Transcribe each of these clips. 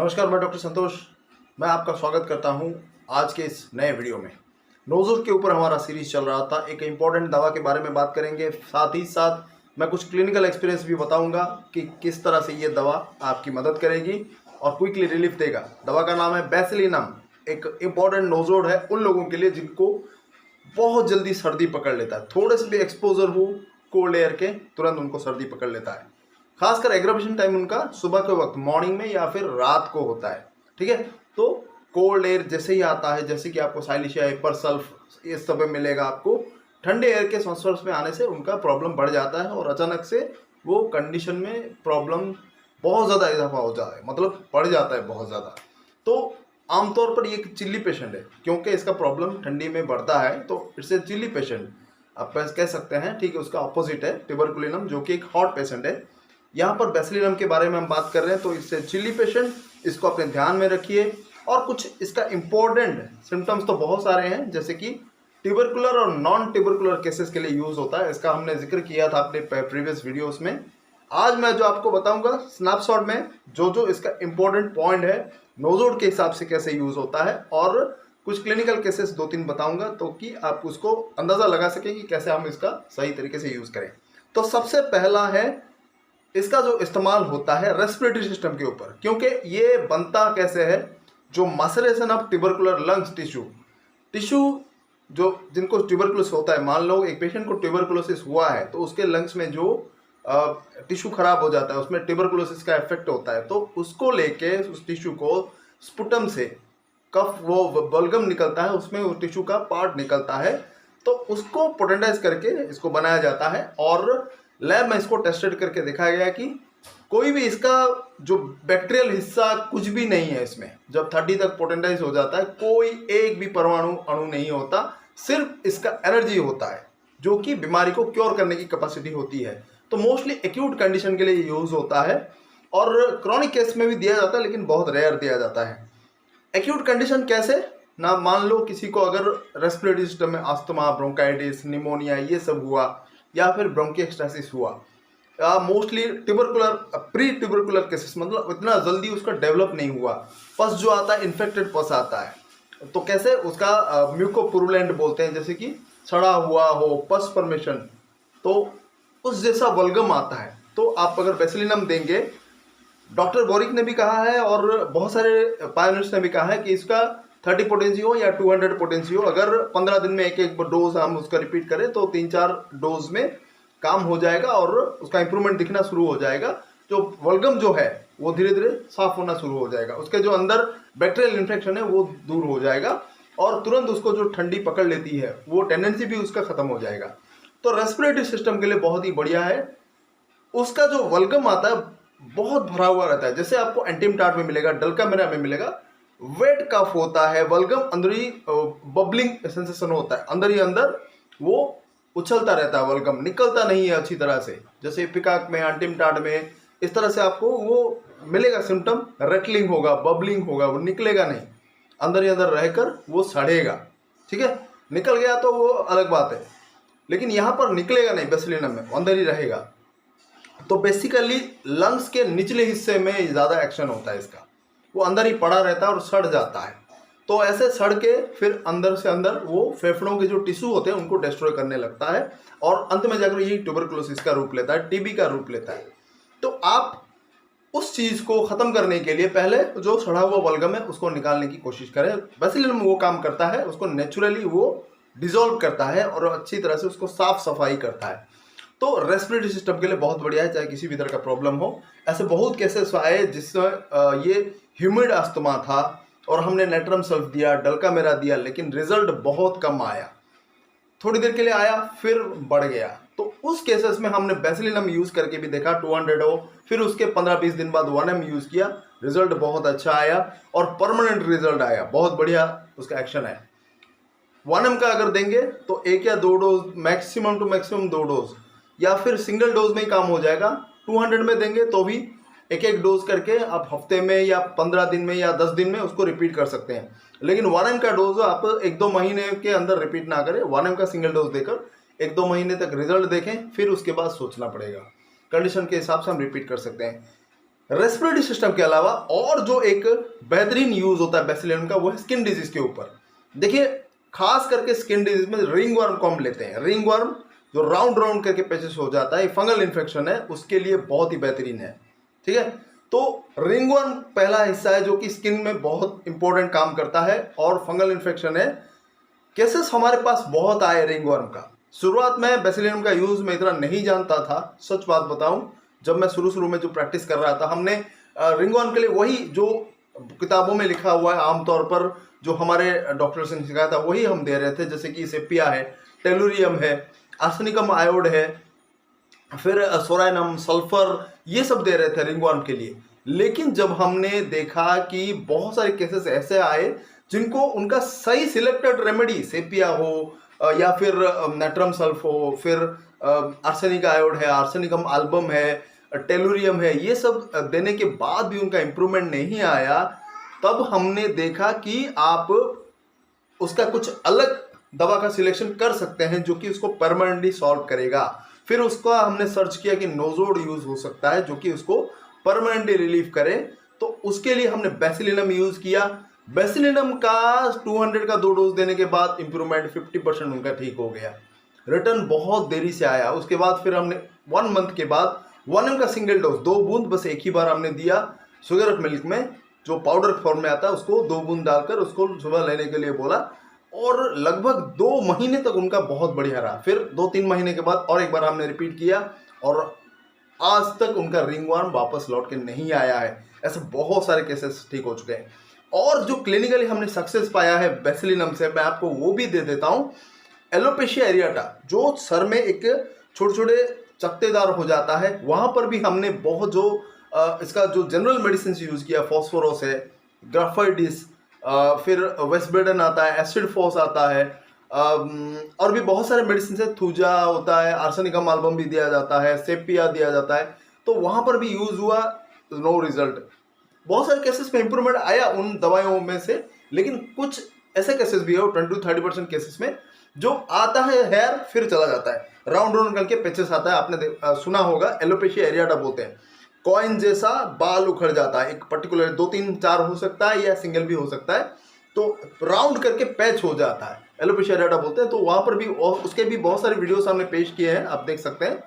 नमस्कार, मैं डॉक्टर संतोष। मैं आपका स्वागत करता हूं आज के इस नए वीडियो में। नोज़ल के ऊपर हमारा सीरीज चल रहा था। एक इम्पॉर्टेंट दवा के बारे में बात करेंगे, साथ ही साथ मैं कुछ क्लिनिकल एक्सपीरियंस भी बताऊंगा कि किस तरह से ये दवा आपकी मदद करेगी और क्विकली रिलीफ देगा। दवा का नाम है बेसिलिनम। एक इम्पॉर्टेंट नोज़ल है उन लोगों के लिए जिनको बहुत जल्दी सर्दी पकड़ लेता है। थोड़े से भी एक्सपोजर हो कोल्ड एयर के, तुरंत उनको सर्दी पकड़ लेता है। खासकर एग्रावेशन टाइम उनका सुबह के वक्त, मॉर्निंग में या फिर रात को होता है। ठीक है, तो कोल्ड एयर जैसे ही आता है, जैसे कि आपको साइलिशिया, परसल्फ, ये सब मिलेगा आपको, ठंडे एयर के संस्पर्श में आने से उनका प्रॉब्लम बढ़ जाता है और अचानक से वो कंडीशन में प्रॉब्लम बहुत ज़्यादा इजाफा हो जाता है, मतलब बढ़ जाता है बहुत ज़्यादा। तो आमतौर पर ये एक चिल्ली पेशेंट है, क्योंकि इसका प्रॉब्लम ठंडी में बढ़ता है, तो इट्स ए चिल्ली पेशेंट आप कह सकते हैं। ठीक है, उसका ऑपोजिट है ट्यूबरकुलिनम, जो कि एक हॉट पेशेंट है। यहाँ पर बेसिलिनम के बारे में हम बात कर रहे हैं, तो इससे चिल्ली पेशेंट, इसको अपने ध्यान में रखिए। और कुछ इसका इम्पोर्टेंट सिम्टम्स तो बहुत सारे हैं, जैसे कि ट्यूबरकुलर और नॉन ट्यूबरकुलर केसेस के लिए यूज़ होता है। इसका हमने जिक्र किया था अपने प्रीवियस वीडियोस में। आज मैं जो आपको बताऊंगा स्नैपशॉट में, जो इसका इम्पोर्टेंट पॉइंट है, नोज़ल के हिसाब से कैसे यूज़ होता है, और कुछ क्लिनिकल केसेस 2-3 बताऊंगा, तो कि आप उसको अंदाज़ा लगा सकें कि कैसे हम इसका सही तरीके से यूज़ करें। तो सबसे पहला है, इसका जो इस्तेमाल होता है रेस्पिरेटरी सिस्टम के ऊपर, क्योंकि ये बनता कैसे है, जो मसरेशन ऑफ ट्यूबरकुलर लंग्स टिश्यू जो जिनको ट्यूबरकुलोसिस होता है, मान लो एक पेशेंट को ट्यूबरकुलोसिस हुआ है, तो उसके लंग्स में जो टिश्यू खराब हो जाता है, उसमें ट्यूबरकुलोसिस का इफेक्ट होता है, तो उसको लेके उस टिश्यू को स्पुटम से कफ, वो बलगम निकलता है, उसमें वो टिश्यू का पार्ट निकलता है, तो उसको पोटेंटाइज करके इसको बनाया जाता है। और लैब में इसको टेस्टेड करके दिखाया गया कि कोई भी इसका जो बैक्टीरियल हिस्सा कुछ भी नहीं है इसमें। जब 30 तक पोटेंटाइज हो जाता है, कोई एक भी परमाणु अणु नहीं होता, सिर्फ इसका एनर्जी होता है, जो कि बीमारी को क्योर करने की कैपेसिटी होती है। तो मोस्टली एक्यूट कंडीशन के लिए यूज होता है, और क्रॉनिक केस में भी दिया जाता है, लेकिन बहुत रेयर दिया जाता है। एक्यूट कंडीशन कैसे ना, मान लो किसी को अगर रेस्पिरेटरी सिस्टम में अस्थमा, ब्रोंकाइटिस, निमोनिया ये सब हुआ, या फिर ब्रोंकिएक्सटासिस हुआ, mostly tubercular, pre tubercular cases, मतलब इतना जल्दी उसका डेवलप नहीं हुआ। पस जो आता है, इन्फेक्टेड पस आता है, तो कैसे उसका म्यूकोपुरुलेंट बोलते हैं, जैसे कि सड़ा हुआ हो, पस फॉर्मेशन, तो उस जैसा वल्गम आता है। तो आप अगर बेसिलिनम देंगे, डॉक्टर बोरिक ने भी कहा है और बहुत सारे पायोनियर्स ने भी कहा है कि इसका 30 पोटेंसी हो या 200 पोटेंसी हो, अगर 15 दिन में एक डोज हम उसका रिपीट करें, तो 3-4 डोज में काम हो जाएगा और उसका इंप्रूवमेंट दिखना शुरू हो जाएगा। जो वल्गम जो है वो धीरे धीरे साफ होना शुरू हो जाएगा, उसके जो अंदर बैक्टीरियल इन्फेक्शन है वो दूर हो जाएगा, और तुरंत उसको जो ठंडी पकड़ लेती है वो टेंडेंसी भी उसका खत्म हो जाएगा। तो रेस्पिरेटरी सिस्टम के लिए बहुत ही बढ़िया है। उसका जो वल्गम आता है बहुत भरा हुआ रहता है, जैसे आपको एंटीमटाट में मिलेगा, डल्कामेरा में मिलेगा। वेट कफ होता है, वल्गम अंदर ही बबलिंग सेंसेशन होता है, अंदर ही अंदर वो उछलता रहता है, वल्गम निकलता नहीं है अच्छी तरह से। जैसे पिकाक में, एंटीमटाट में, इस तरह से आपको वो मिलेगा सिम्टम, रेटलिंग होगा, बबलिंग होगा, वो निकलेगा नहीं, अंदर ही अंदर रहकर वो सड़ेगा। ठीक है, निकल गया तो वो अलग बात है, लेकिन यहाँ पर निकलेगा नहीं, बेसिलिनम में अंदर ही रहेगा। तो बेसिकली लंग्स के निचले हिस्से में ज़्यादा एक्शन होता है इसका, वो अंदर ही पड़ा रहता है और सड़ जाता है। तो ऐसे सड़ के फिर अंदर से अंदर वो फेफड़ों के जो टिश्यू होते हैं उनको डिस्ट्रॉय करने लगता है, और अंत में जाकर यही ट्यूबरकुलोसिस का रूप लेता है, टीबी का रूप लेता है। तो आप उस चीज़ को ख़त्म करने के लिए पहले जो सड़ा हुआ वल्गम है उसको निकालने की कोशिश करें। बेसिलिनम वो काम करता है, उसको नेचुरली वो डिजोल्व करता है और अच्छी तरह से उसको साफ सफाई करता है। तो रेस्पिरेटरी सिस्टम के लिए बहुत बढ़िया है, चाहे किसी भी तरह का प्रॉब्लम हो। ऐसे बहुत केसेस आए जिसमें ये ह्यूमिड अस्थमा था और हमने नेट्रम सल्फ दिया, डल्कामेरा दिया, लेकिन रिजल्ट बहुत कम आया। थोड़ी देर के लिए आया, फिर बढ़ गया। तो उस केसेस में हमने बेसिलिनम यूज करके भी देखा, 200 हो, फिर उसके 15-20 दिन बाद 1M यूज किया, रिजल्ट बहुत अच्छा आया और परमानेंट रिजल्ट आया, बहुत बढ़िया उसका एक्शन है। 1M का अगर देंगे तो 1 या 2 डोज, मैक्सिमम टू मैक्सिमम 2 डोज, या फिर सिंगल डोज में ही काम हो जाएगा। 200 में देंगे तो भी एक डोज करके आप हफ्ते में या 15 दिन में या 10 दिन में उसको रिपीट कर सकते हैं। लेकिन 1M का डोज आप 1-2 महीने के अंदर रिपीट ना करें, 1M का सिंगल डोज देकर 1-2 महीने तक रिजल्ट देखें, फिर उसके बाद सोचना पड़ेगा। कंडीशन के हिसाब से हम रिपीट कर सकते हैं। रेस्पिरेटरी सिस्टम के अलावा और जो एक बेहतरीन यूज होता है बेसिलियम का वो है स्किन डिजीज के ऊपर। देखिए खास करके स्किन डिजीज में रिंग वर्म को हम लेते हैं। रिंग वर्म जो राउंड राउंड करके पैचेस हो जाता है, फंगल इन्फेक्शन है, उसके लिए बहुत ही बेहतरीन है। ठीक है, तो रिंग वर्म पहला हिस्सा है जो कि स्किन में बहुत इंपॉर्टेंट काम करता है और फंगल इन्फेक्शन है। केसेस हमारे पास बहुत आए रिंग वर्म का। शुरुआत में बेसिलियम का यूज मैं इतना नहीं जानता था, सच बात बताऊं। जब मैं शुरू में जो प्रैक्टिस कर रहा था, हमने रिंग वर्म के लिए वही जो किताबों में लिखा हुआ है आमतौर पर जो हमारे डॉक्टर्स ने सिखाया था वही हम दे रहे थे, जैसे कि सेपिया है, टेलुरियम है, आर्सेनिकम आयोड है, फिर सोराइनम, सल्फर, ये सब दे रहे थे रिंग वर्म के लिए। लेकिन जब हमने देखा कि बहुत सारे केसेस ऐसे आए जिनको उनका सही सिलेक्टेड रेमेडी सेपिया हो या फिर नेट्रम सल्फ हो, फिर आर्सेनिक आयोड है, आर्सेनिकम एल्बम है, टेलुरियम है, ये सब देने के बाद भी उनका इम्प्रूवमेंट नहीं आया, तब हमने देखा कि आप उसका कुछ अलग दवा का सिलेक्शन कर सकते हैं जो कि उसको परमानेंटली सॉल्व करेगा। फिर उसका हमने सर्च किया कि नोजोड यूज हो सकता है जो कि उसको परमानेंटली रिलीफ करे, तो उसके लिए हमने बेसिलिनम यूज किया। बेसिलिनम का 200 का 2 डोज देने के बाद इंप्रूवमेंट 50% उनका ठीक हो गया। रिटर्न बहुत देरी से आया। उसके बाद फिर हमने 1 मंथ के बाद 1 ml का सिंगल डोज 2 बूंद बस एक ही बार हमने दिया शुगर मिल्क में, जो पाउडर फॉर्म में आता है, उसको 2 बूंद डालकर उसको सुबह लेने के लिए बोला और लगभग 2 महीने तक उनका बहुत बढ़िया रहा। फिर 2-3 महीने के बाद और एक बार हमने रिपीट किया और आज तक उनका रिंग वर्म वापस लौट के नहीं आया है। ऐसे बहुत सारे केसेस ठीक हो चुके हैं। और जो क्लिनिकली हमने सक्सेस पाया है बेसिलिनम से, मैं आपको वो भी दे देता हूं। एलोपेशिया एरियाटा, जो सर में एक छोटे छोटे चकत्तेदार हो जाता है, वहां पर भी हमने बहुत जो इसका जो जनरल मेडिसिन यूज किया, फॉस्फोरस है, ग्राफाइडिस, फिर वेस्टबेडन आता है, एसिड फोस आता है, और भी बहुत सारे मेडिसिन है, थूजा होता है, आर्सेनिकम एल्बम भी दिया जाता है, सेपिया दिया जाता है, तो वहां पर भी यूज हुआ, नो रिजल्ट। बहुत सारे केसेस में इंप्रूवमेंट आया उन दवाइयों में से, लेकिन कुछ ऐसे केसेस भी है 20-30% केसेस में जो आता है हेयर फिर चला जाता है, राउंड राउंड करके पैचेस आता है। आपने सुना होगा, एलोपेशिया एरियाटा बोलते हैं। कॉइन जैसा बाल उखड़ जाता है, एक पर्टिकुलर 2-3-4 हो सकता है या सिंगल भी हो सकता है, तो राउंड करके पैच हो जाता है, एलोपेशिया एरियाटा बोलते हैं। तो वहां पर भी उसके भी बहुत सारे वीडियोस हमने पेश किए हैं, आप देख सकते हैं।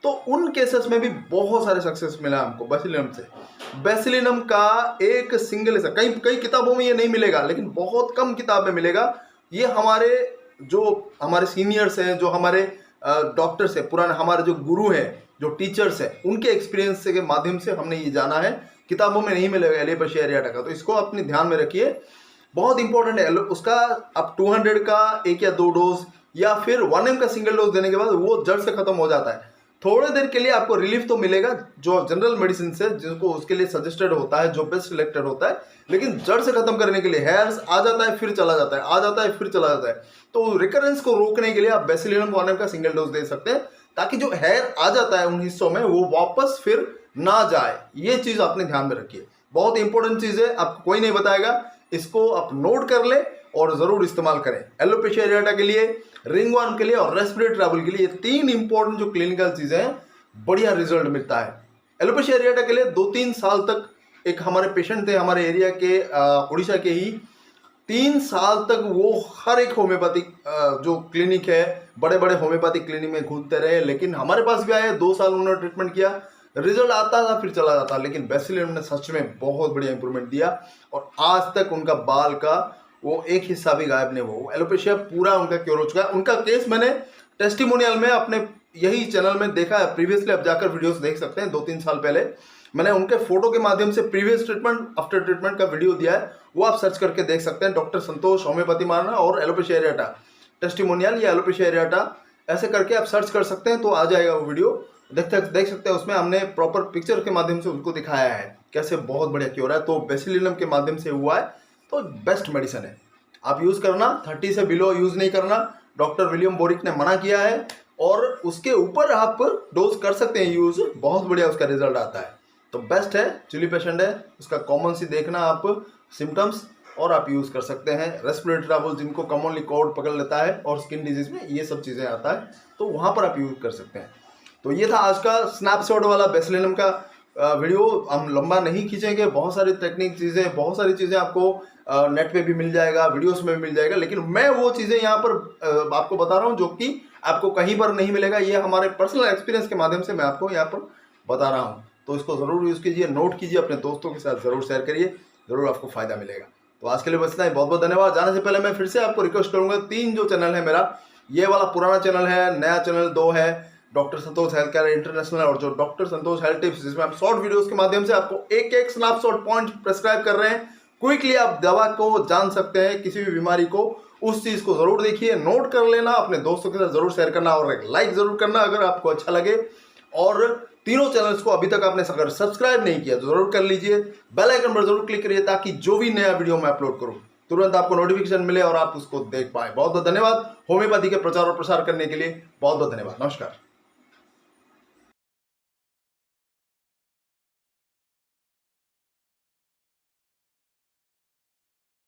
तो उन केसेस में भी बहुत सारे सक्सेस मिला हमको बेसिलिनम से। बेसिलिनम का एक सिंगल ऐसा, कई किताबों में ये नहीं मिलेगा, लेकिन बहुत कम किताब में मिलेगा। ये हमारे सीनियर्स हैं, जो हमारे डॉक्टर्स हैं, पुराने हमारे जो गुरु हैं, जो टीचर्स हैं, उनके एक्सपीरियंस के माध्यम से हमने ये जाना है। किताबों में नहीं मिलेगा एलोपेशिया एरियाटा का, तो इसको अपने ध्यान में रखिए, बहुत इंपॉर्टेंट है। उसका आप 200 का 1 या 2 डोज या फिर 1 ml का सिंगल डोज देने के बाद वो जड़ से खत्म हो जाता है। थोड़ी देर के लिए आपको रिलीफ तो मिलेगा, जो जनरल मेडिसिन से जिनको उसके लिए सजेस्टेड होता है, जो बेस्ट सिलेक्टेड होता है, लेकिन जड़ से खत्म करने के लिए हेयर्स आ जाता है फिर चला जाता है, आ जाता है फिर चला जाता है, तो रिकरेंस को रोकने के लिए आप बेसिलिनम 1 ml का सिंगल डोज दे सकते हैं, ताकि जो हेयर आ जाता है उन हिस्सों में वो वापस फिर ना जाए। ये चीज आपने ध्यान में रखिए, बहुत इंपॉर्टेंट चीज है, आपको कोई नहीं बताएगा, इसको आप नोट कर ले और जरूर इस्तेमाल करें। एलोपेशिया एरियाटा के लिए, रिंग वर्म के लिए और रेस्पिरेटरी ट्रबल के लिए, ये 3 इंपॉर्टेंट जो क्लिनिकल चीजें हैं, बढ़िया रिजल्ट मिलता है। एलोपेशिया एरियाटा के लिए 2-3 साल तक, एक हमारे पेशेंट थे हमारे एरिया के, उड़ीसा के ही, 3 साल तक वो हर एक होम्योपैथिक जो क्लिनिक है, बड़े बड़े होम्योपैथिक क्लिनिक में घूमते रहे, लेकिन हमारे पास भी आए, 2 साल उन्होंने ट्रीटमेंट किया, रिजल्ट आता था फिर चला जाता, लेकिन बेसिलिनम ने सच में बहुत बढ़िया इंप्रूवमेंट दिया और आज तक उनका बाल का वो एक हिस्सा भी गायब नहीं हुआ। एलोपेशिया पूरा उनका क्योर हो चुका है। उनका केस मैंने टेस्टिमोनियल में अपने यही चैनल में देखा है, प्रीवियसली आप जाकर वीडियोस देख सकते हैं। 2-3 साल पहले मैंने उनके फोटो के माध्यम से प्रीवियस ट्रीटमेंट आफ्टर ट्रीटमेंट का वीडियो दिया है, वो आप सर्च करके देख सकते हैं। डॉक्टर संतोष होम्योपैथी मारना और एलोपेशिया एरियाटा टेस्टिमोनियल या एलोपेशिया एरियाटा ऐसे करके आप सर्च कर सकते हैं, तो आ जाएगा वो वीडियो, देख सकते हैं। उसमें हमने प्रॉपर पिक्चर के माध्यम से उनको दिखाया है कैसे बहुत बढ़िया क्योर है। तो बेसिलिनम के माध्यम से हुआ है, तो बेस्ट मेडिसिन है, आप यूज करना। 30 से बिलो यूज नहीं करना, डॉक्टर विलियम बोरिक ने मना किया है, और उसके ऊपर आप डोज कर सकते हैं यूज, बहुत बढ़िया उसका रिजल्ट आता है। तो बेस्ट है, चिली पेशेंट है, उसका कॉमन सी देखना आप सिम्टम्स और आप यूज कर सकते हैं। रेस्पिरेटरी ट्रबल जिनको कॉमनली कोल्ड पकड़ लेता है और स्किन डिजीज में ये सब चीजें आता है, तो वहां पर आप यूज कर सकते हैं। तो ये था आज का स्नैपशॉट वाला बेसिलिनम का वीडियो हम लंबा नहीं खींचेंगे। बहुत सारी टेक्निक चीज़ें, बहुत सारी चीज़ें आपको नेट पे भी मिल जाएगा, वीडियोस में भी मिल जाएगा, लेकिन मैं वो चीज़ें यहाँ पर आपको बता रहा हूँ जो कि आपको कहीं पर नहीं मिलेगा। ये हमारे पर्सनल एक्सपीरियंस के माध्यम से मैं आपको यहाँ पर बता रहा हूँ। तो इसको ज़रूर यूज़ कीजिए, नोट कीजिए, अपने दोस्तों के साथ ज़रूर शेयर करिए, ज़रूर आपको फ़ायदा मिलेगा। तो आज के लिए बस इतना ही। बहुत बहुत धन्यवाद। जाने से पहले मैं फिर से आपको रिक्वेस्ट करूँगा, 3 जो चैनल है मेरा, ये वाला पुराना चैनल है, नया चैनल 2 है, डॉक्टर संतोष हेल्थ केयर इंटरनेशनल, और जो डॉक्टर संतोष हेल्थ टिप्स, जिसमें आप शॉर्ट वीडियोस के माध्यम से आपको एक एक स्नैपशॉट पॉइंट प्रेस्क्राइब कर रहे हैं। क्विकली आप दवा को जान सकते हैं, किसी भी बीमारी को। उस चीज को जरूर देखिए, नोट कर लेना, अपने दोस्तों के साथ जरूर शेयर करना और एक लाइक जरूर करना अगर आपको अच्छा लगे। और तीनों चैनल्स को अभी तक आपने अगर सब्सक्राइब नहीं किया तो जरूर कर लीजिए। बेल आइकन पर जरूर क्लिक करिए ताकि जो भी नया वीडियो मैं अपलोड करूं तुरंत आपको नोटिफिकेशन मिले और आप उसको देख पाए। बहुत बहुत धन्यवाद। होम्योपैथी के प्रचार और प्रसार करने के लिए बहुत बहुत धन्यवाद। नमस्कार।